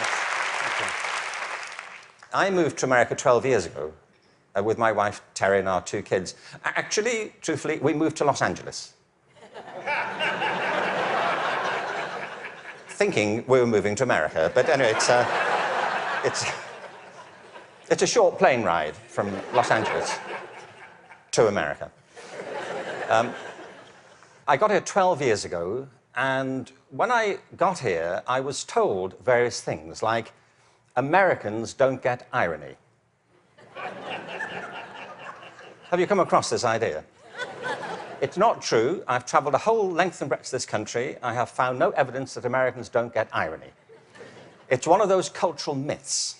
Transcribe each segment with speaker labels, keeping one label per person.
Speaker 1: much. Thank you. I moved to America 12 years ago with my wife, Terry, and our 2 kids. Actually, truthfully, we moved to Los Angeles. Thinking we were moving to America. But anyway, it's a short plane ride from Los Angeles to America. I got here 12 years ago, and when I got here, I was told various things, like, Americans don't get irony. Have you come across this idea? It's not true. I've traveled a whole length and breadth of this country. I have found no evidence that Americans don't get irony. It's one of those cultural myths,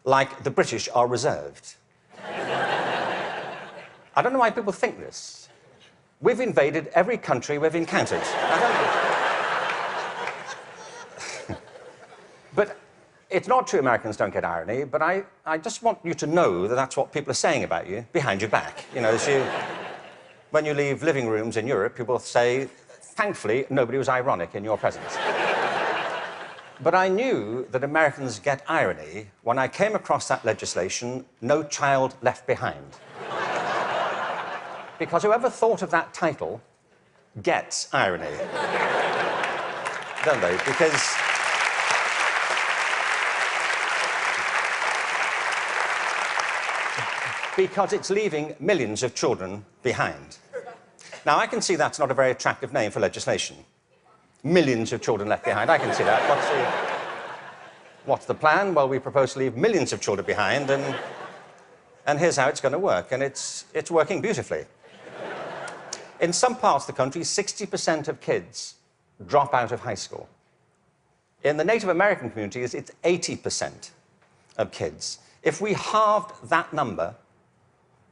Speaker 1: like the British are reserved. I don't know why people think this. We've invaded every country we've encountered. But it's not true Americans don't get irony, but I just want you to know that that's what people are saying about you behind your back. You know, when you leave living rooms in Europe, people say, thankfully, nobody was ironic in your presence. But I knew that Americans get irony when I came across that legislation, No Child Left Behind. Because whoever thought of that title gets irony. Don't they? Because it's leaving millions of children behind. Now, I can see that's not a very attractive name for legislation. Millions of children left behind. I can see that. What's the plan? Well, we propose to leave millions of children behind, and here's how it's going to work. And it's working beautifully. In some parts of the country, 60% of kids drop out of high school. In the Native American communities, it's 80% of kids. If we halved that number,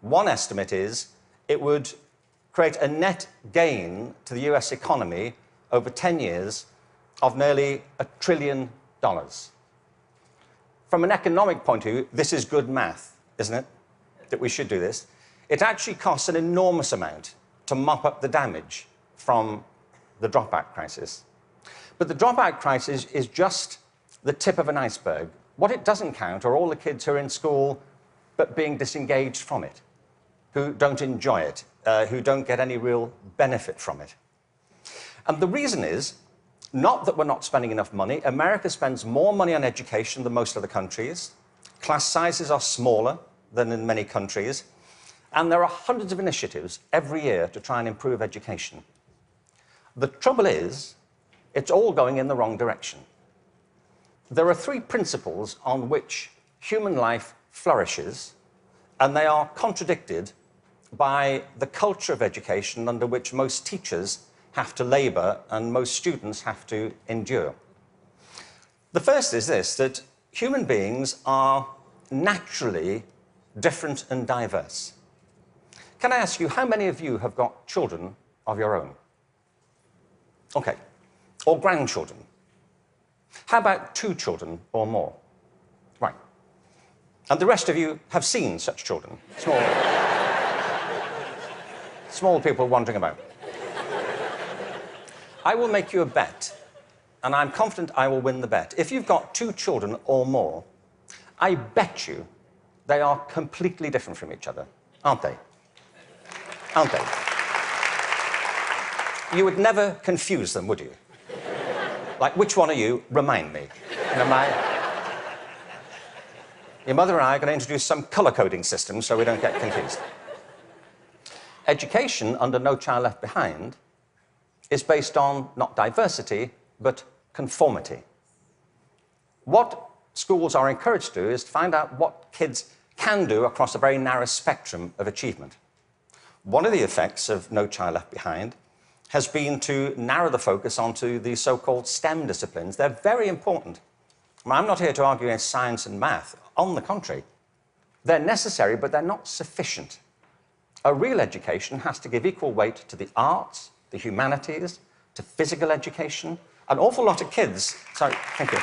Speaker 1: one estimate is it would create a net gain to the US economy over 10 years of nearly $1 trillion. From an economic point of view, this is good math, isn't it? That we should do this. It actually costs an enormous amount to mop up the damage from the dropout crisis. But the dropout crisis is just the tip of an iceberg. What it doesn't count are all the kids who are in school but being disengaged from it, who don't enjoy it, who don't get any real benefit from it. And the reason is not that we're not spending enough money. America spends more money on education than most other countries. Class sizes are smaller than in many countries. And there are hundreds of initiatives every year to try and improve education. The trouble is, it's all going in the wrong direction. There are 3 principles on which human life flourishes, and they are contradicted by the culture of education under which most teachers have to labour and most students have to endure. The first is this, that human beings are naturally different and diverse. Can I ask you, how many of you have got children of your own? OK. Or grandchildren? How about 2 children or more? Right. And the rest of you have seen such children? Small people wandering about. I will make you a bet, and I'm confident I will win the bet. If you've got 2 children or more, I bet you they are completely different from each other, aren't they? Aren't they? You would never confuse them, would you? Like, which one are you? Remind me. You know, your mother and I are going to introduce some colour-coding system so we don't get confused. Education under No Child Left Behind is based on not diversity, but conformity. What schools are encouraged to do is to find out what kids can do across a very narrow spectrum of achievement. One of the effects of No Child Left Behind has been to narrow the focus onto the so-called STEM disciplines. They're very important. I'm not here to argue against science and math. On the contrary, they're necessary, but they're not sufficient. A real education has to give equal weight to the arts, the humanities, to physical education. An awful lot of kids... Sorry, thank you.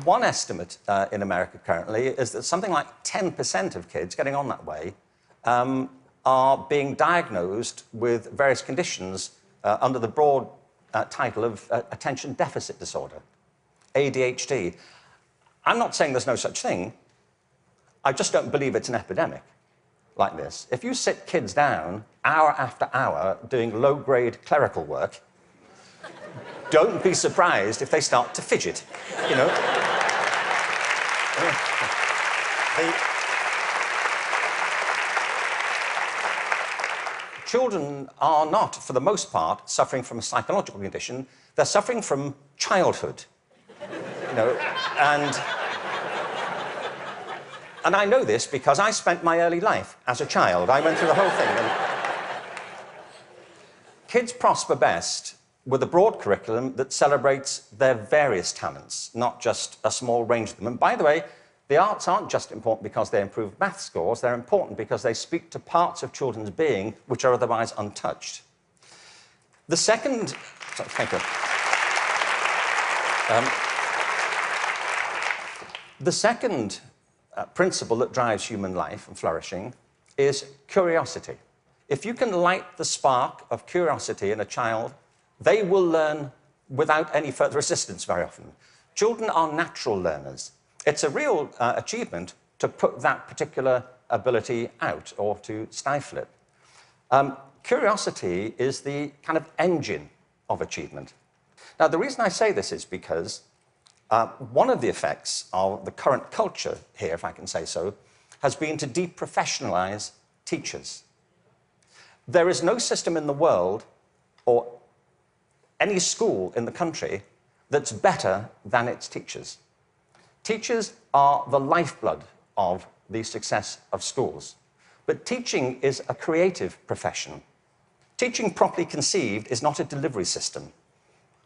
Speaker 1: One estimate in America currently is that something like 10% of kids getting on that way are being diagnosed with various conditions under the broad title of attention deficit disorder, ADHD. I'm not saying there's no such thing. I just don't believe it's an epidemic like this. If you sit kids down hour after hour doing low-grade clerical work, don't be surprised if they start to fidget, you know. Children are not, for the most part, suffering from a psychological condition. They're suffering from childhood, you know, and I know this because I spent my early life as a child. I went through the whole thing. And kids prosper best with a broad curriculum that celebrates their various talents, not just a small range of them. And by the way, the arts aren't just important because they improve math scores, they're important because they speak to parts of children's being which are otherwise untouched. The second... Sorry, thank you. The second principle that drives human life and flourishing is curiosity. If you can light the spark of curiosity in a child, they will learn without any further assistance very often. Children are natural learners. It's a real achievement to put that particular ability out or to stifle it. Curiosity is the kind of engine of achievement. Now, the reason I say this is because one of the effects of the current culture here, if I can say so, has been to deprofessionalize teachers. There is no system in the world or any school in the country that's better than its teachers. Teachers are the lifeblood of the success of schools. But teaching is a creative profession. Teaching properly conceived is not a delivery system.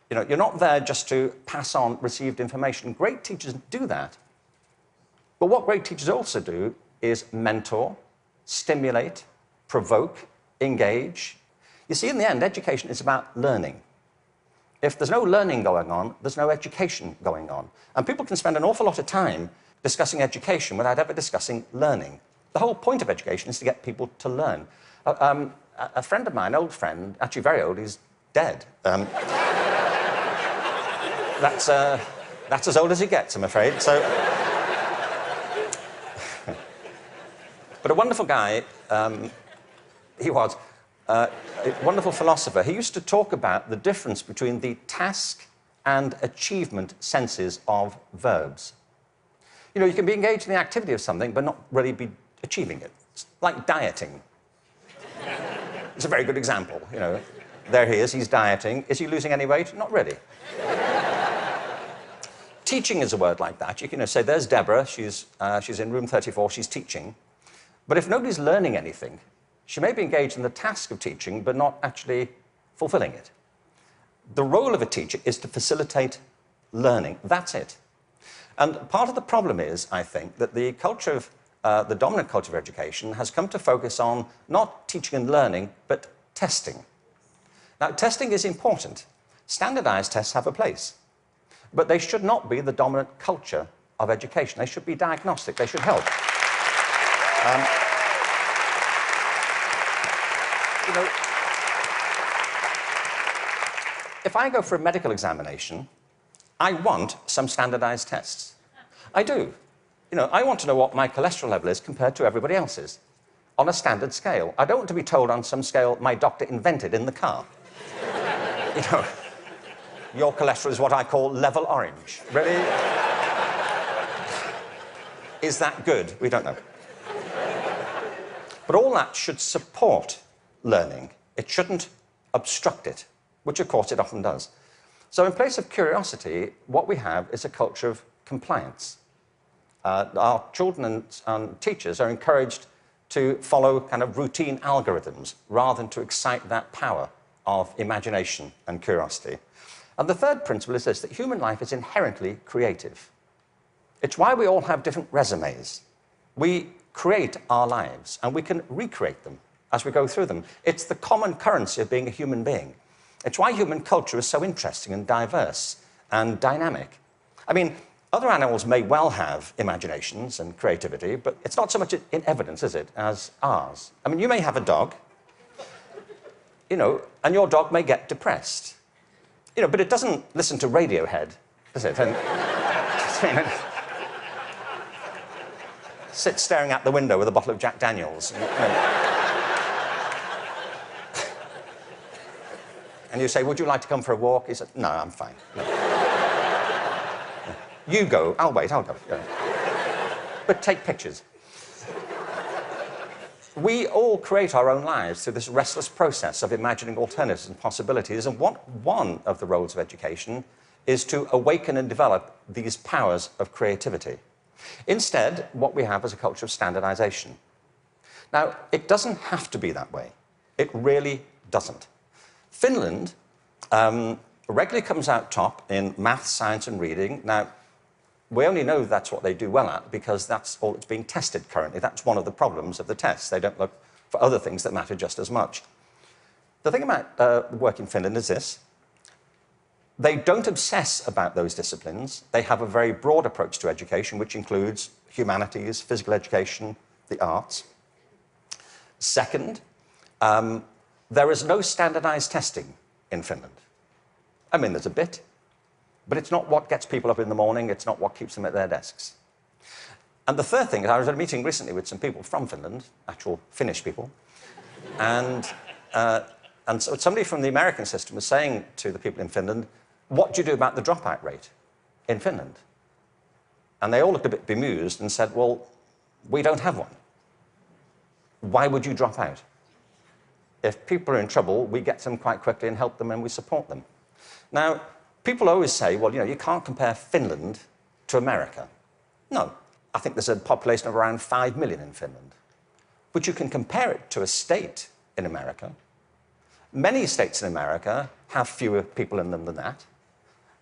Speaker 1: You know, you're not there just to pass on received information. Great teachers do that. But what great teachers also do is mentor, stimulate, provoke, engage. You see, in the end, education is about learning. If there's no learning going on, there's no education going on. And people can spend an awful lot of time discussing education without ever discussing learning. The whole point of education is to get people to learn. A friend of mine, old friend, actually very old, he's dead. That's as old as it gets, I'm afraid. So, but a wonderful guy, he was. A wonderful philosopher. He used to talk about the difference between the task and achievement senses of verbs. You know, you can be engaged in the activity of something, but not really be achieving it. It's like dieting. It's a very good example, you know. There he is, he's dieting. Is he losing any weight? Not really. Teaching is a word like that. You can say, there's Deborah, she's in room 34, she's teaching. But if nobody's learning anything, she may be engaged in the task of teaching, but not actually fulfilling it. The role of a teacher is to facilitate learning. That's it. And part of the problem is, I think, that the culture of, the dominant culture of education has come to focus on not teaching and learning, but testing. Now, testing is important. Standardized tests have a place. But they should not be the dominant culture of education. They should be diagnostic. They should help. You know, if I go for a medical examination, I want some standardized tests. I do. You know, I want to know what my cholesterol level is compared to everybody else's on a standard scale. I don't want to be told on some scale my doctor invented in the car. You know, your cholesterol is what I call level orange. Really? Is that good? We don't know. But all that should support learning. It shouldn't obstruct it, which of course it often does. So in place of curiosity, what we have is a culture of compliance. Our children and teachers are encouraged to follow kind of routine algorithms rather than to excite that power of imagination and curiosity. And the third principle is this, that human life is inherently creative. It's why we all have different resumes. We create our lives and we can recreate them as we go through them. It's the common currency of being a human being. It's why human culture is so interesting and diverse and dynamic. I mean, other animals may well have imaginations and creativity, but it's not so much in evidence, is it, as ours. I mean, you may have a dog. you know, and your dog may get depressed. You know, but it doesn't listen to Radiohead, does it? And, sit staring out the window with a bottle of Jack Daniels. And you say, would you like to come for a walk? He said, no, I'm fine. No. You go, I'll wait, I'll go. But take pictures. We all create our own lives through this restless process of imagining alternatives and possibilities, and one of the roles of education is to awaken and develop these powers of creativity. Instead, what we have is a culture of standardization. Now, it doesn't have to be that way. It really doesn't. Finland regularly comes out top in maths, science, and reading. Now, we only know that's what they do well at because that's all that's being tested currently. That's one of the problems of the tests. They don't look for other things that matter just as much. The thing about work in Finland is this. They don't obsess about those disciplines. They have a very broad approach to education, which includes humanities, physical education, the arts. Second, there is no standardized testing in Finland. I mean, there's a bit, but it's not what gets people up in the morning. It's not what keeps them at their desks. And the third thing is I was at a meeting recently with some people from Finland, actual Finnish people, and so somebody from the American system was saying to the people in Finland, what do you do about the dropout rate in Finland? And they all looked a bit bemused and said, well, we don't have one. Why would you drop out? If people are in trouble, we get them quite quickly and help them and we support them. Now, people always say, well, you know, you can't compare Finland to America. No, I think there's a population of around 5 million in Finland. But you can compare it to a state in America. Many states in America have fewer people in them than that.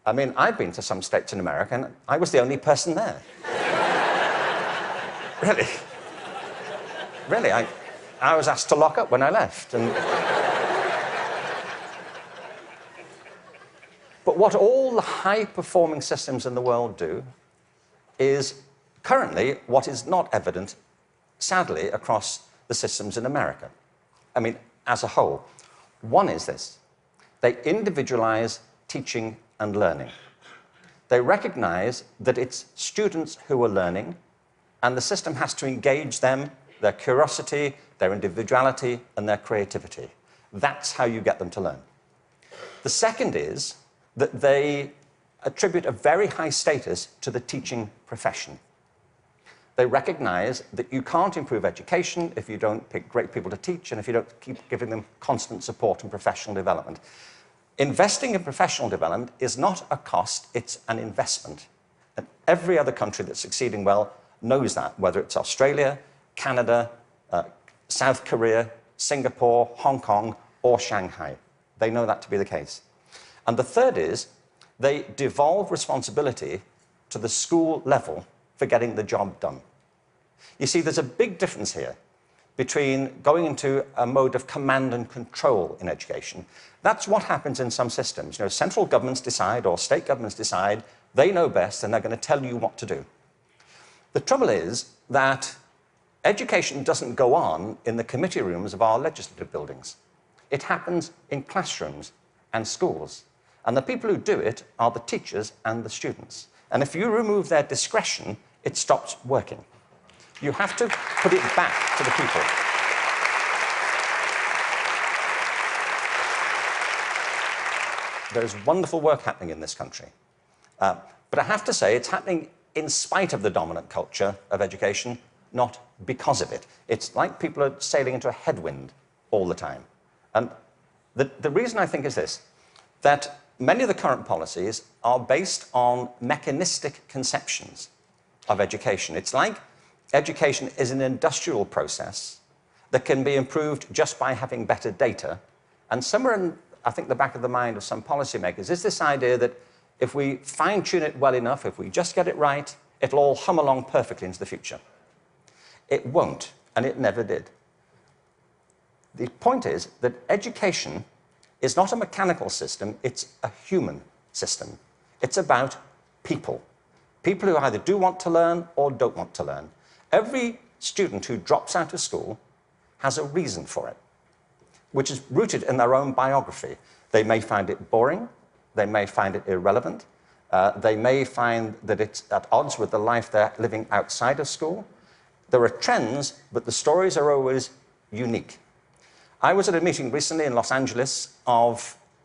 Speaker 1: I mean, I've been to some states in America and I was the only person there. Really. Really, I was asked to lock up when I left. But what all the high-performing systems in the world do is currently what is not evident, sadly, across the systems in America. I mean, as a whole. One is this. They individualize teaching and learning. They recognize that it's students who are learning, and the system has to engage them, their curiosity, their individuality, and their creativity. That's how you get them to learn. The second is that they attribute a very high status to the teaching profession. They recognize that you can't improve education if you don't pick great people to teach and if you don't keep giving them constant support and professional development. Investing in professional development is not a cost, it's an investment. And every other country that's succeeding well knows that, whether it's Australia, Canada, South Korea, Singapore, Hong Kong, or Shanghai. They know that to be the case. And the third is they devolve responsibility to the school level for getting the job done. You see, there's a big difference here between going into a mode of command and control in education. That's what happens in some systems. You know, central governments decide or state governments decide, they know best and they're going to tell you what to do. The trouble is that education doesn't go on in the committee rooms of our legislative buildings. It happens in classrooms and schools. And the people who do it are the teachers and the students. And if you remove their discretion, it stops working. You have to put it back to the people. There's wonderful work happening in this country. But I have to say, it's happening in spite of the dominant culture of education, not because of it. It's like people are sailing into a headwind all the time. And the reason I think is this, that many of the current policies are based on mechanistic conceptions of education. It's like education is an industrial process that can be improved just by having better data. And somewhere in, I think, the back of the mind of some policymakers is this idea that if we fine-tune it well enough, if we just get it right, it'll all hum along perfectly into the future. It won't, and it never did. The point is that education is not a mechanical system, it's a human system. It's about people. People who either do want to learn or don't want to learn. Every student who drops out of school has a reason for it. which is rooted in their own biography. They may find it boring, they may find it irrelevant, they may find that it's at odds with the life they're living outside of school. There are trends, but the stories are always unique. I was at a meeting recently in Los Angeles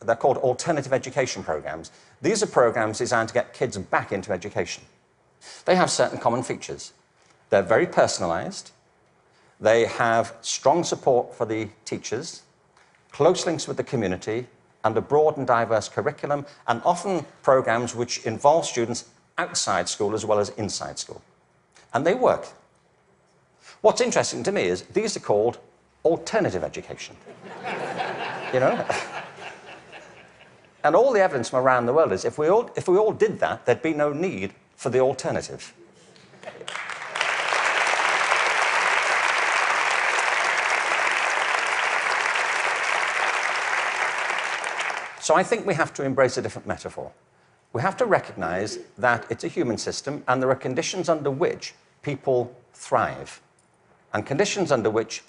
Speaker 1: they're called alternative education programs. These are programs designed to get kids back into education. They have certain common features. They're very personalized. They have strong support for the teachers, close links with the community, and a broad and diverse curriculum, and often programs which involve students outside school as well as inside school. And they work. What's interesting to me is these are called alternative education. You know? And all the evidence from around the world is if we all did that, there'd be no need for the alternative. So I think we have to embrace a different metaphor. We have to recognize that it's a human system and there are conditions under which people thrive and conditions under which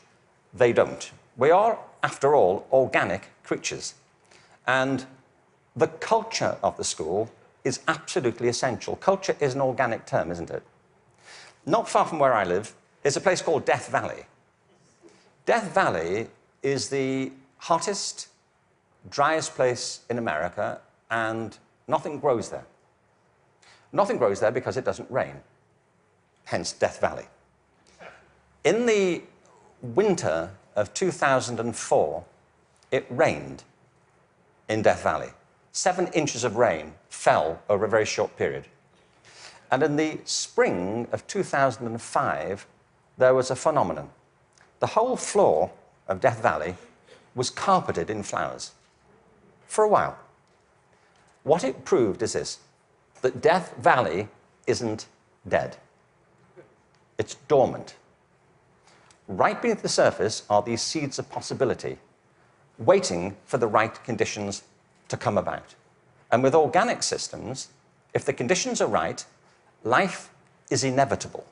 Speaker 1: they don't. We are, after all, organic creatures. And the culture of the school is absolutely essential. Culture is an organic term, isn't it? Not far from where I live is a place called Death Valley. Death Valley is the hottest, driest place in America, and nothing grows there. Nothing grows there because it doesn't rain, hence Death Valley. In the winter of 2004, it rained in Death Valley. 7 inches of rain fell over a very short period. And in the spring of 2005, there was a phenomenon. The whole floor of Death Valley was carpeted in flowers. For a while. What it proved is this, that Death Valley isn't dead. It's dormant. Right beneath the surface are these seeds of possibility, waiting for the right conditions to come about. And with organic systems, if the conditions are right, life is inevitable.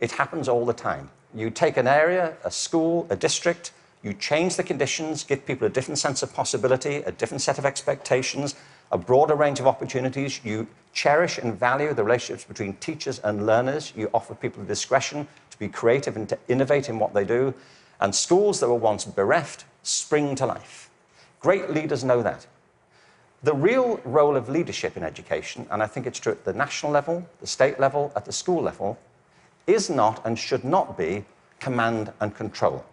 Speaker 1: It happens all the time. You take an area, a school, a district, you change the conditions, give people a different sense of possibility, a different set of expectations, a broader range of opportunities. You cherish and value the relationships between teachers and learners. You offer people discretion to be creative and to innovate in what they do. And schools that were once bereft spring to life. Great leaders know that. The real role of leadership in education, and I think it's true at the national level, the state level, at the school level, is not and should not be command and control.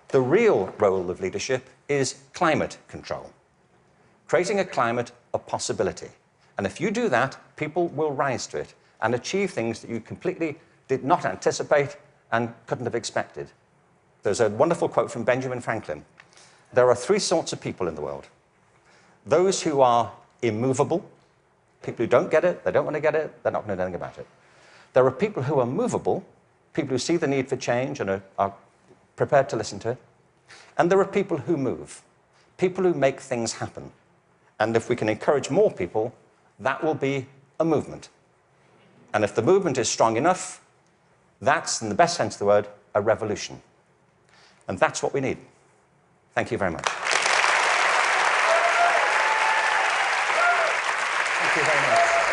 Speaker 1: The real role of leadership is climate control, creating a climate of possibility. And if you do that, people will rise to it and achieve things that you completely did not anticipate and couldn't have expected. There's a wonderful quote from Benjamin Franklin. There are 3 sorts of people in the world. Those who are immovable, people who don't get it, they don't want to get it, they're not going to do anything about it. There are people who are movable, people who see the need for change and are prepared to listen to it. And there are people who move, people who make things happen. And if we can encourage more people, that will be a movement. And if the movement is strong enough, that's, in the best sense of the word, a revolution. And that's what we need. Thank you very much. Thank you very much.